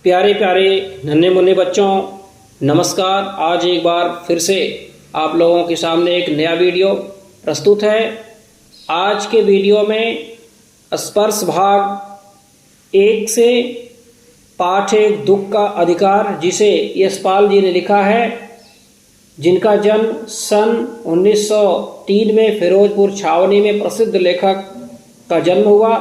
प्यारे प्यारे नन्हे मुन्ने बच्चों, नमस्कार। आज एक बार फिर से आप लोगों के सामने एक नया वीडियो प्रस्तुत है। आज के वीडियो में स्पर्श भाग 1 से पाठ 1 दुख का अधिकार, जिसे यशपाल जी ने लिखा है, जिनका जन्म सन 1903 में फिरोजपुर छावनी में प्रसिद्ध लेखक का जन्म हुआ।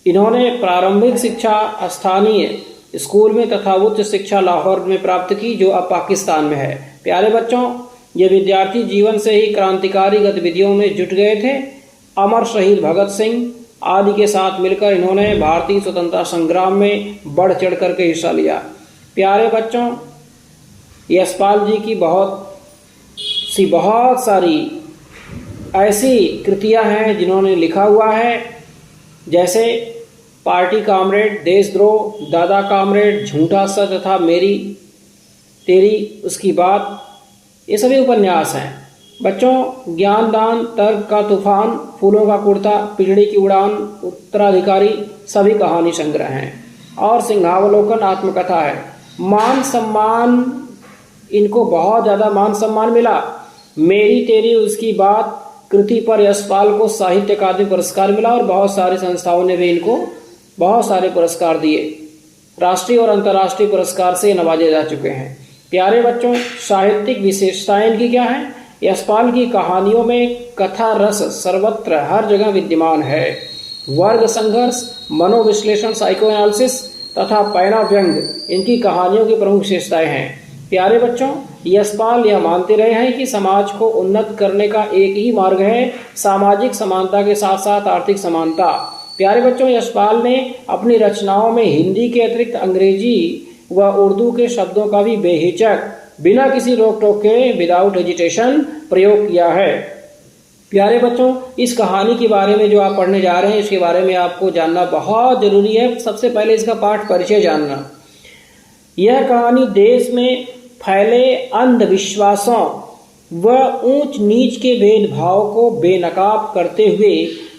इन्होंने प्रारंभिक शिक्षा स्थानीय स्कूल में तथा उच्च शिक्षा लाहौर में प्राप्त की, जो अब पाकिस्तान में है। प्यारे बच्चों, ये विद्यार्थी जीवन से ही क्रांतिकारी गतिविधियों में जुट गए थे। अमर शहीद भगत सिंह आदि के साथ मिलकर इन्होंने भारतीय स्वतंत्रता संग्राम में बढ़ चढ़ करके हिस्सा लिया। प्यारे बच्चों, यशपाल जी की बहुत सारी ऐसी कृतियां हैं जिन्होंने लिखा हुआ है, जैसे पार्टी कामरेड, देशद्रोह, दादा कामरेड, झूठा सच तथा मेरी तेरी उसकी बात, ये सभी उपन्यास हैं। बच्चों, ज्ञानदान, तर्क का तूफान, फूलों का कुर्ता, पिजड़ी की उड़ान, उत्तराधिकारी सभी कहानी संग्रह हैं। और सिंहावलोकन आत्मकथा है। मान सम्मान, इनको बहुत ज़्यादा मान सम्मान मिला। मेरी तेरी उसकी बात कृति पर यशपाल को साहित्य अकादमी पुरस्कार मिला और बहुत सारी संस्थाओं ने भी इनको बहुत सारे पुरस्कार दिए। राष्ट्रीय और अंतर्राष्ट्रीय पुरस्कार से नवाजे जा चुके हैं। प्यारे बच्चों, साहित्यिक विशेषताएं इनकी क्या हैं? यशपाल की कहानियों में कथा रस सर्वत्र हर जगह विद्यमान है। वर्ग संघर्ष, मनोविश्लेषण, साइको एनालिसिस तथा पैना व्यंग इनकी कहानियों की प्रमुख विशेषताएं हैं। प्यारे बच्चों, यशपाल यह मानते रहे हैं कि समाज को उन्नत करने का एक ही मार्ग है, सामाजिक समानता के साथ साथ आर्थिक समानता। प्यारे बच्चों, यशपाल ने अपनी रचनाओं में हिंदी के अतिरिक्त अंग्रेजी व उर्दू के शब्दों का भी बेहिचक, बिना किसी रोक टोक के, विदाउट हेजिटेशन प्रयोग किया है। प्यारे बच्चों, इस कहानी के बारे में जो आप पढ़ने जा रहे हैं, इसके बारे में आपको जानना बहुत जरूरी है। सबसे पहले इसका पाठ परिचय जानना। यह कहानी देश में फैले अंधविश्वासों व ऊंच नीच के भेदभाव को बेनकाब करते हुए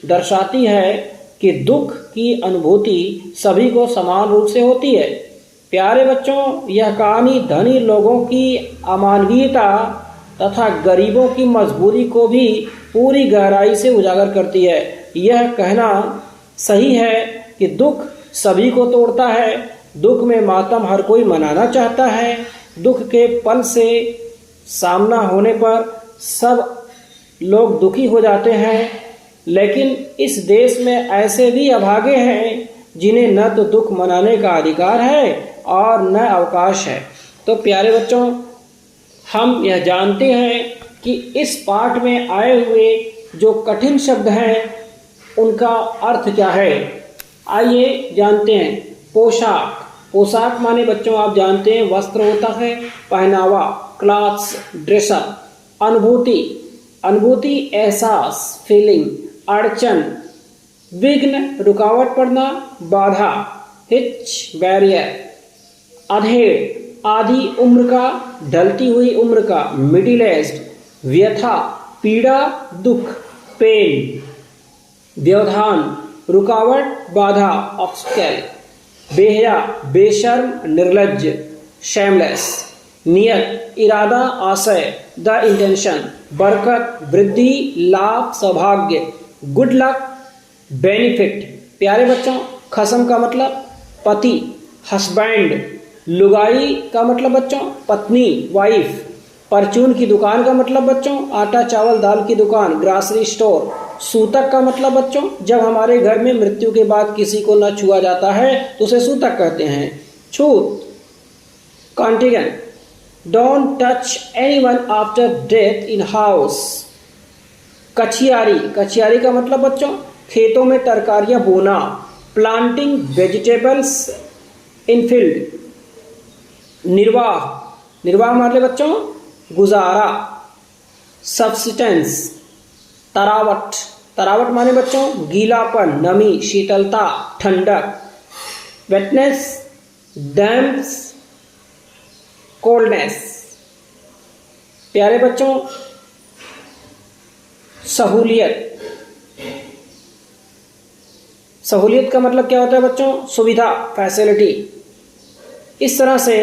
दर्शाती है कि दुख की अनुभूति सभी को समान रूप से होती है। प्यारे बच्चों, यह कहानी धनी लोगों की अमानवीयता तथा गरीबों की मजबूरी को भी पूरी गहराई से उजागर करती है। यह कहना सही है कि दुख सभी को तोड़ता है। दुख में मातम हर कोई मनाना चाहता है। दुख के पल से सामना होने पर सब लोग दुखी हो जाते हैं, लेकिन इस देश में ऐसे भी अभागे हैं जिन्हें न तो दुख मनाने का अधिकार है और न अवकाश है। तो प्यारे बच्चों, हम यह जानते हैं कि इस पाठ में आए हुए जो कठिन शब्द हैं उनका अर्थ क्या है। आइए जानते हैं। पोशाक। पोशाक माने बच्चों आप जानते हैं वस्त्र होता है, पहनावा, क्लॉथ्स, ड्रेसअप। अनुभूति। अनुभूति एहसास, फीलिंग। अड़चन, विघ्न, रुकावट पड़ना, बाधा, हिच, बैरियर। अधेड़, आधी उम्र का, ढलती हुई उम्र का, मिडिल एज्ड। व्यथा, पीड़ा, दुख, पेन। व्यवधान, रुकावट, बाधा, ऑब्स्टेकल। बेहया, बेशर्म, निर्लज्ज, शेमलेस। नियत, इरादा, आशय, द इंटेंशन। बरकत, वृद्धि, लाभ, सौभाग्य। Good luck, benefit. प्यारे बच्चों, खसम का मतलब पति, हस्बैंड। लुगाई का मतलब बच्चों पत्नी, वाइफ। परचून की दुकान का मतलब बच्चों आटा चावल दाल की दुकान, ग्रासरी स्टोर। सूतक का मतलब बच्चों जब हमारे घर में मृत्यु के बाद किसी को न छुआ जाता है तो उसे सूतक कहते हैं। छूत, contagion. Don't touch anyone after death in house. कछियारी। कछियारी का मतलब बच्चों खेतों में तरकारियां बोना। Planting vegetables in field. निर्वाह। निर्वाह मतलब बच्चों गुजारा। सब्सिस्टेंस। तरावट। तरावट माने बच्चों गीलापन, नमी, शीतलता, ठंडक। Wetness, damps, coldness. प्यारे बच्चों, सहूलियत। सहूलियत का मतलब क्या होता है बच्चों? सुविधा, फैसिलिटी। इस तरह से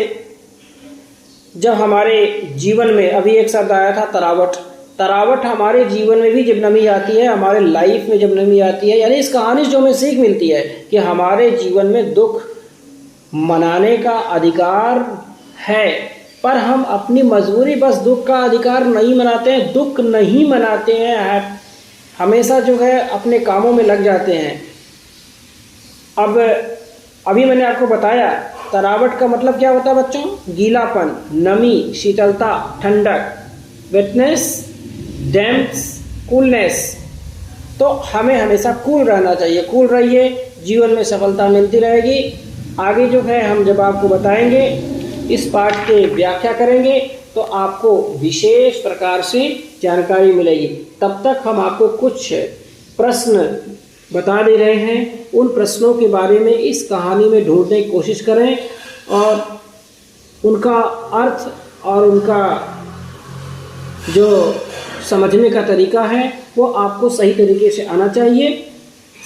जब हमारे जीवन में, अभी एक शब्द आया था तरावट, तरावट हमारे जीवन में भी जब नमी आती है, हमारे लाइफ में जब नमी आती है, यानी इस कहानी से जो हमें सीख मिलती है कि हमारे जीवन में दुख मनाने का अधिकार है, पर हम अपनी मजबूरी बस दुख का अधिकार नहीं मनाते हैं, दुख नहीं मनाते हैं, हमेशा जो है अपने कामों में लग जाते हैं। अब अभी मैंने आपको बताया तरावट का मतलब क्या होता है बच्चों, गीलापन, नमी, शीतलता, ठंडक, वेटनेस, डैम्प्स, कूलनेस। तो हमें हमेशा कूल रहना चाहिए, कूल रहिए, जीवन में सफलता मिलती रहेगी। आगे जो है हम जब आपको बताएंगे, इस पाठ के व्याख्या करेंगे तो आपको विशेष प्रकार से जानकारी मिलेगी। तब तक हम आपको कुछ प्रश्न बता दे रहे हैं, उन प्रश्नों के बारे में इस कहानी में ढूंढने की कोशिश करें और उनका अर्थ और उनका जो समझने का तरीका है वो आपको सही तरीके से आना चाहिए।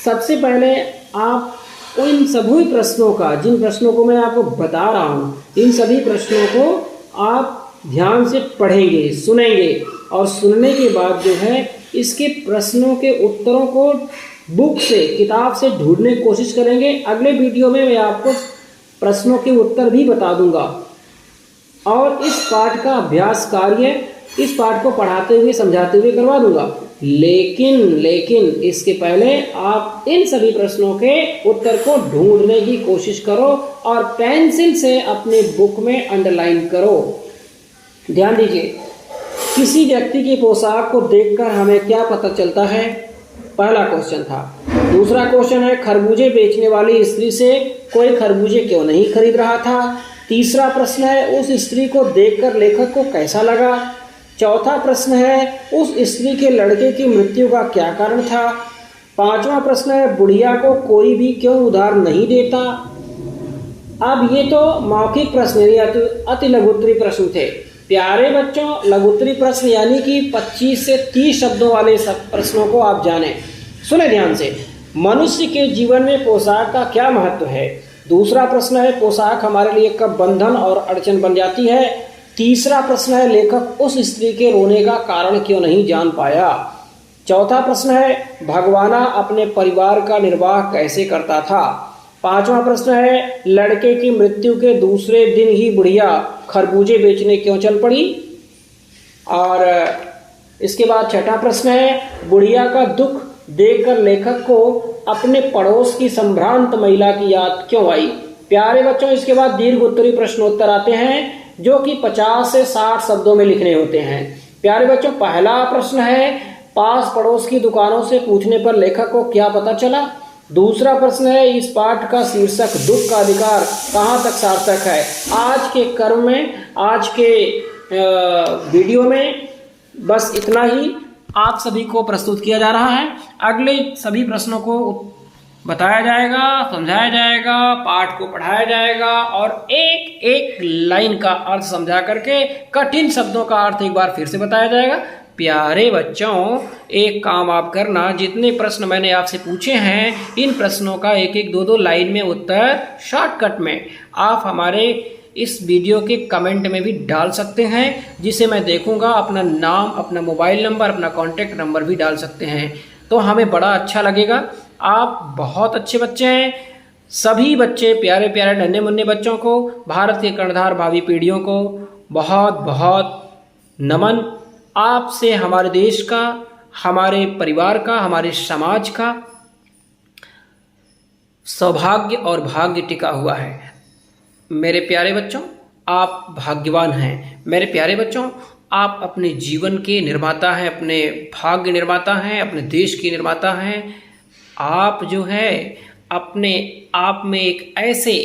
सबसे पहले आप इन सभी प्रश्नों का, जिन प्रश्नों को मैं आपको बता रहा हूँ, इन सभी प्रश्नों को आप ध्यान से पढ़ेंगे, सुनेंगे और सुनने के बाद जो है इसके प्रश्नों के उत्तरों को बुक से, किताब से ढूंढने की कोशिश करेंगे। अगले वीडियो में मैं आपको प्रश्नों के उत्तर भी बता दूंगा और इस पाठ का अभ्यास कार्य इस पाठ को पढ़ाते हुए, समझाते हुए करवा दूंगा। लेकिन इसके पहले आप इन सभी प्रश्नों के उत्तर को ढूंढने की कोशिश करो और पेंसिल से अपने बुक में अंडरलाइन करो। ध्यान दीजिए, किसी व्यक्ति की पोशाक को देखकर हमें क्या पता चलता है? पहला क्वेश्चन था। दूसरा क्वेश्चन है, खरबूजे बेचने वाली स्त्री से कोई खरबूजे क्यों नहीं खरीद रहा था? तीसरा प्रश्न है, उस स्त्री को देखकर लेखक को कैसा लगा? चौथा प्रश्न है, उस स्त्री के लड़के की मृत्यु का क्या कारण था? पांचवा प्रश्न है, बुढ़िया को कोई भी क्यों उधार नहीं देता? अब ये तो मौखिक प्रश्न अति लघुत्तरी प्रश्न थे। प्यारे बच्चों, लघुत्तरी प्रश्न यानी कि 25 से 30 शब्दों वाले सब प्रश्नों को आप जानें। सुने ध्यान से। मनुष्य के जीवन में पोशाक का क्या महत्व है? दूसरा प्रश्न है, पोशाक हमारे लिए कब बंधन और अड़चन बन जाती है? तीसरा प्रश्न है, लेखक उस स्त्री के रोने का कारण क्यों नहीं जान पाया? चौथा प्रश्न है, भगवाना अपने परिवार का निर्वाह कैसे करता था? पांचवा प्रश्न है, लड़के की मृत्यु के दूसरे दिन ही बुढ़िया खरबूजे बेचने क्यों चल पड़ी? और इसके बाद छठा प्रश्न है, बुढ़िया का दुख देखकर लेखक को अपने पड़ोस की संभ्रांत महिला की याद क्यों आई? प्यारे बच्चों, इसके बाद दीर्घ उत्तरी प्रश्नोत्तर आते हैं जो कि 50 से 60 शब्दों में लिखने होते हैं। प्यारे बच्चों, पहला प्रश्न है, पास पड़ोस की दुकानों से पूछने पर लेखक को क्या पता चला? दूसरा प्रश्न है, इस पाठ का शीर्षक दुख का अधिकार कहाँ तक सार्थक है? आज के क्रम में, आज के वीडियो में बस इतना ही आप सभी को प्रस्तुत किया जा रहा है। अगले सभी प्रश्नों को बताया जाएगा, समझाया जाएगा, पाठ को पढ़ाया जाएगा और एक एक लाइन का अर्थ समझा करके कठिन शब्दों का अर्थ एक बार फिर से बताया जाएगा। प्यारे बच्चों, एक काम आप करना, जितने प्रश्न मैंने आपसे पूछे हैं, इन प्रश्नों का एक एक दो लाइन में उत्तर शॉर्टकट में आप हमारे इस वीडियो के कमेंट में भी डाल सकते हैं, जिसे मैं देखूंगा। अपना नाम, अपना मोबाइल नंबर, अपना कॉन्टैक्ट नंबर भी डाल सकते हैं, तो हमें बड़ा अच्छा लगेगा। आप बहुत अच्छे बच्चे हैं। सभी बच्चे, प्यारे प्यारे नन्हे मुन्ने बच्चों को, भारत के कर्णधार भावी पीढ़ियों को बहुत बहुत नमन। आपसे हमारे देश का, हमारे परिवार का, हमारे समाज का सौभाग्य और भाग्य टिका हुआ है। मेरे प्यारे बच्चों, आप भाग्यवान हैं। मेरे प्यारे बच्चों, आप अपने जीवन के निर्माता हैं, अपने भाग्य निर्माता हैं, अपने देश के निर्माता हैं। आप जो है अपने आप में एक ऐसे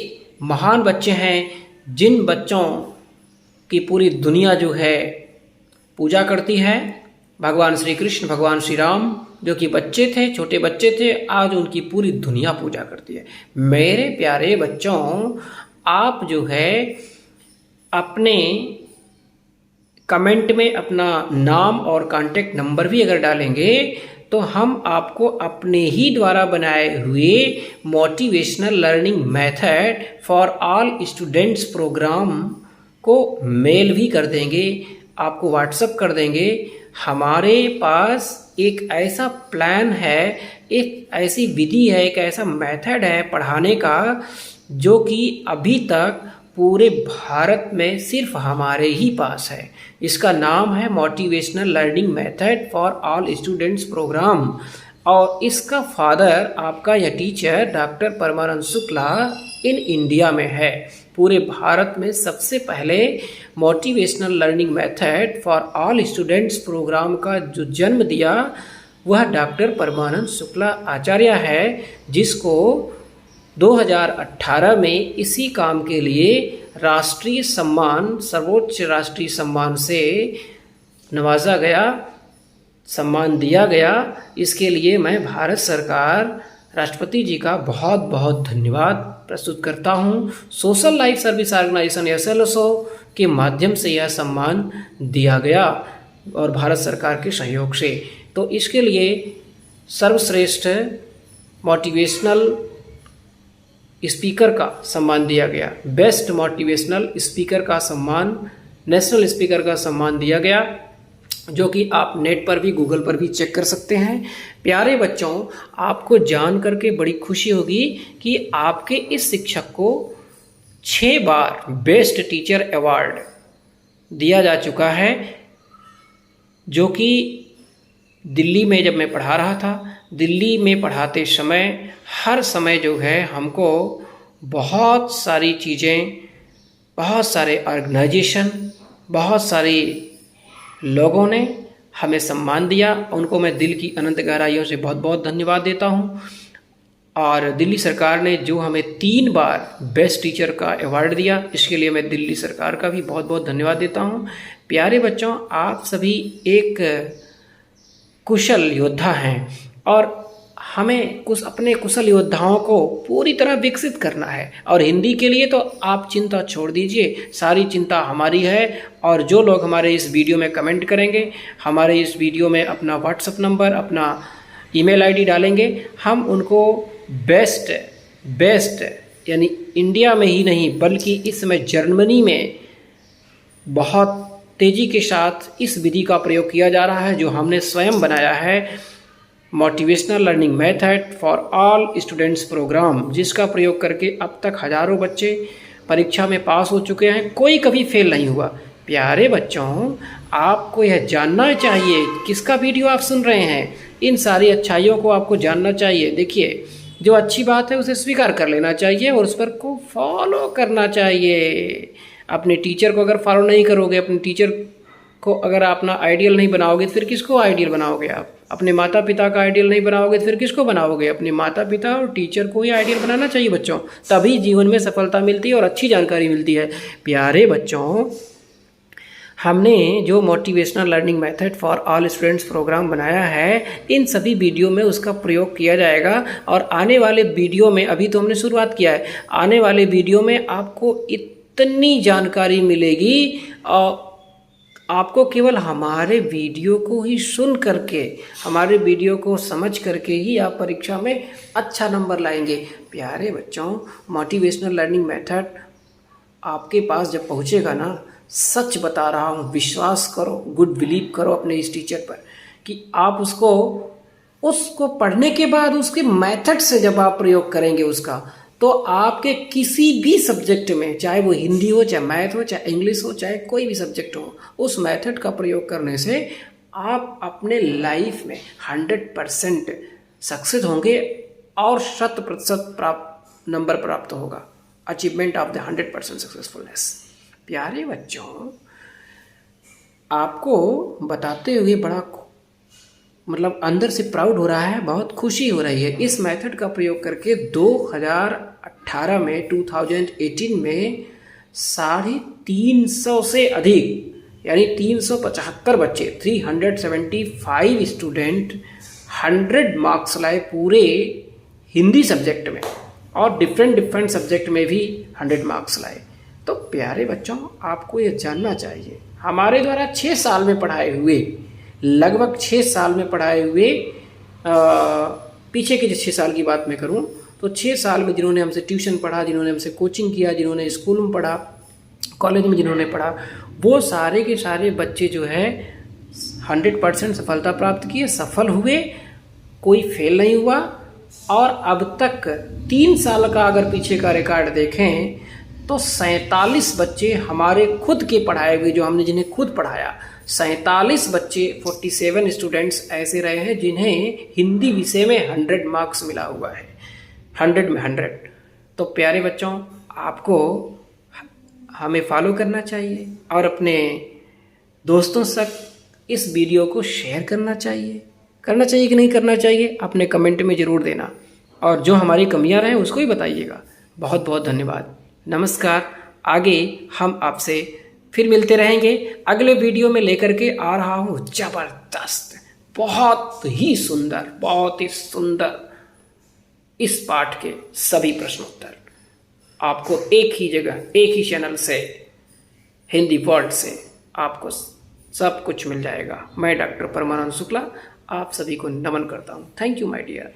महान बच्चे हैं जिन बच्चों की पूरी दुनिया जो है पूजा करती है। भगवान श्री कृष्ण, भगवान श्री राम जो कि बच्चे थे, छोटे बच्चे थे, आज उनकी पूरी दुनिया पूजा करती है। मेरे प्यारे बच्चों, आप जो है अपने कमेंट में अपना नाम और कांटेक्ट नंबर भी अगर डालेंगे तो हम आपको अपने ही द्वारा बनाए हुए motivational learning method for all students programme को मेल भी कर देंगे, आपको व्हाट्सएप कर देंगे। हमारे पास एक ऐसा प्लान है, एक ऐसी विधि है, एक ऐसा मेथड है पढ़ाने का जो कि अभी तक पूरे भारत में सिर्फ हमारे ही पास है। इसका नाम है motivational learning method for all students programme, और इसका फादर आपका यह teacher doctor Paramanand Shukla in India में है। पूरे भारत में सबसे पहले motivational learning method for all students programme का जो जन्म दिया वह डॉक्टर परमानंद शुक्ला आचार्य है, जिसको 2018 में इसी काम के लिए राष्ट्रीय सम्मान, सर्वोच्च राष्ट्रीय सम्मान से नवाजा गया, सम्मान दिया गया। इसके लिए मैं भारत सरकार, राष्ट्रपति जी का बहुत बहुत धन्यवाद प्रस्तुत करता हूँ। Social life service organisation SLSO के माध्यम से यह सम्मान दिया गया और भारत सरकार के सहयोग से। तो इसके लिए सर्वश्रेष्ठ मोटिवेशनल स्पीकर का सम्मान दिया गया, बेस्ट मोटिवेशनल स्पीकर का सम्मान, नेशनल स्पीकर का सम्मान दिया गया, जो कि आप नेट पर भी, गूगल पर भी चेक कर सकते हैं। प्यारे बच्चों, आपको जान करके बड़ी खुशी होगी कि आपके इस शिक्षक को 6 बार बेस्ट टीचर अवार्ड दिया जा चुका है, जो कि दिल्ली में जब मैं पढ़ा रहा था, दिल्ली में पढ़ाते समय हर समय जो है हमको बहुत सारी चीज़ें, बहुत सारे ऑर्गेनाइजेशन, बहुत सारी लोगों ने हमें सम्मान दिया। उनको मैं दिल की अनंत गहराइयों से बहुत बहुत धन्यवाद देता हूँ। और दिल्ली सरकार ने जो हमें 3 बार बेस्ट टीचर का अवार्ड दिया, इसके लिए मैं दिल्ली सरकार का भी बहुत बहुत धन्यवाद देता हूँ। प्यारे बच्चों, आप सभी एक कुशल योद्धा हैं और हमें अपने कुशल योद्धाओं को पूरी तरह विकसित करना है। और हिंदी के लिए तो आप चिंता छोड़ दीजिए, सारी चिंता हमारी है। और जो लोग हमारे इस वीडियो में कमेंट करेंगे, हमारे इस वीडियो में अपना व्हाट्सएप नंबर, अपना ईमेल आईडी डालेंगे, हम उनको बेस्ट यानी इंडिया में ही नहीं बल्कि इस समय जर्मनी में बहुत तेज़ी के साथ इस विधि का प्रयोग किया जा रहा है, जो हमने स्वयं बनाया है, motivational learning method for all students programme, जिसका प्रयोग करके अब तक हज़ारों बच्चे परीक्षा में पास हो चुके हैं, कोई कभी फेल नहीं हुआ। प्यारे बच्चों, आपको यह जानना चाहिए, किसका वीडियो आप सुन रहे हैं, इन सारी अच्छाइयों को आपको जानना चाहिए। देखिए, जो अच्छी बात है उसे स्वीकार कर लेना चाहिए और उस पर को फॉलो करना चाहिए। अपने टीचर को अगर फॉलो नहीं करोगे, अपने टीचर को अगर अपना आइडियल नहीं बनाओगे तो फिर किसको आइडियल बनाओगे? आप अपने माता पिता का आइडियल नहीं बनाओगे तो फिर किसको बनाओगे? अपने माता पिता और टीचर को ही आइडियल बनाना चाहिए बच्चों, तभी जीवन में सफलता मिलती है और अच्छी जानकारी मिलती है। प्यारे बच्चों, हमने जो motivational learning method for all students programme बनाया है, इन सभी वीडियो में उसका प्रयोग किया जाएगा। और आने वाले वीडियो में, अभी तो हमने शुरुआत किया है, आने वाले वीडियो में आपको इतनी जानकारी मिलेगी और आपको केवल हमारे वीडियो को ही सुन करके, हमारे वीडियो को समझ करके ही आप परीक्षा में अच्छा नंबर लाएंगे। प्यारे बच्चों, मोटिवेशनल लर्निंग मेथड आपके पास जब पहुंचेगा ना, सच बता रहा हूँ, विश्वास करो, गुड बिलीव करो अपने इस टीचर पर कि आप उसको पढ़ने के बाद उसके मेथड से जब आप प्रयोग करेंगे उसका, तो आपके किसी भी सब्जेक्ट में, चाहे वो हिंदी हो, चाहे मैथ हो, चाहे इंग्लिश हो, चाहे कोई भी सब्जेक्ट हो, उस मेथड का प्रयोग करने से आप अपने लाइफ में 100% सक्सेस होंगे और 100% नंबर प्राप्त होगा। Achievement of the 100% सक्सेसफुलनेस। प्यारे बच्चों, आपको बताते हुए बड़ा अंदर से प्राउड हो रहा है, बहुत खुशी हो रही है। इस मेथड का प्रयोग करके 2018 में 2018 में 350 से अधिक यानी 375 बच्चे, 375 स्टूडेंट 100 मार्क्स लाए पूरे हिंदी सब्जेक्ट में, और डिफरेंट सब्जेक्ट में भी 100 मार्क्स लाए। तो प्यारे बच्चों, आपको ये जानना चाहिए, हमारे द्वारा 6 साल में पढ़ाए हुए, लगभग 6 साल में पढ़ाए हुए पीछे के जो 6 साल की बात मैं करूं तो 6 साल में जिन्होंने हमसे ट्यूशन पढ़ा, जिन्होंने हमसे कोचिंग किया, जिन्होंने स्कूल में पढ़ा, कॉलेज में जिन्होंने पढ़ा, वो सारे के सारे बच्चे जो है 100% सफलता प्राप्त किए, सफल हुए, कोई फेल नहीं हुआ। और अब तक 3 साल का अगर पीछे का रिकॉर्ड देखें तो 47 बच्चे हमारे खुद के पढ़ाए हुए, जो हमने जिन्हें खुद पढ़ाया, 47 बच्चे 47 स्टूडेंट्स ऐसे रहे हैं जिन्हें हिंदी विषय में 100 मार्क्स मिला हुआ है, 100 में 100। तो प्यारे बच्चों, आपको हमें फॉलो करना चाहिए और अपने दोस्तों तक इस वीडियो को शेयर करना चाहिए कि नहीं करना चाहिए, अपने कमेंट में ज़रूर देना, और जो हमारी कमियां रहें उसको ही बताइएगा। बहुत बहुत धन्यवाद, नमस्कार। आगे हम आपसे फिर मिलते रहेंगे, अगले वीडियो में लेकर के आ रहा हूँ जबरदस्त, बहुत ही सुंदर इस पाठ के सभी प्रश्नोत्तर आपको एक ही जगह, एक ही चैनल से, हिंदी वर्ल्ड से आपको सब कुछ मिल जाएगा। मैं डॉक्टर परमानंद शुक्ला आप सभी को नमन करता हूँ। Thank you my dear.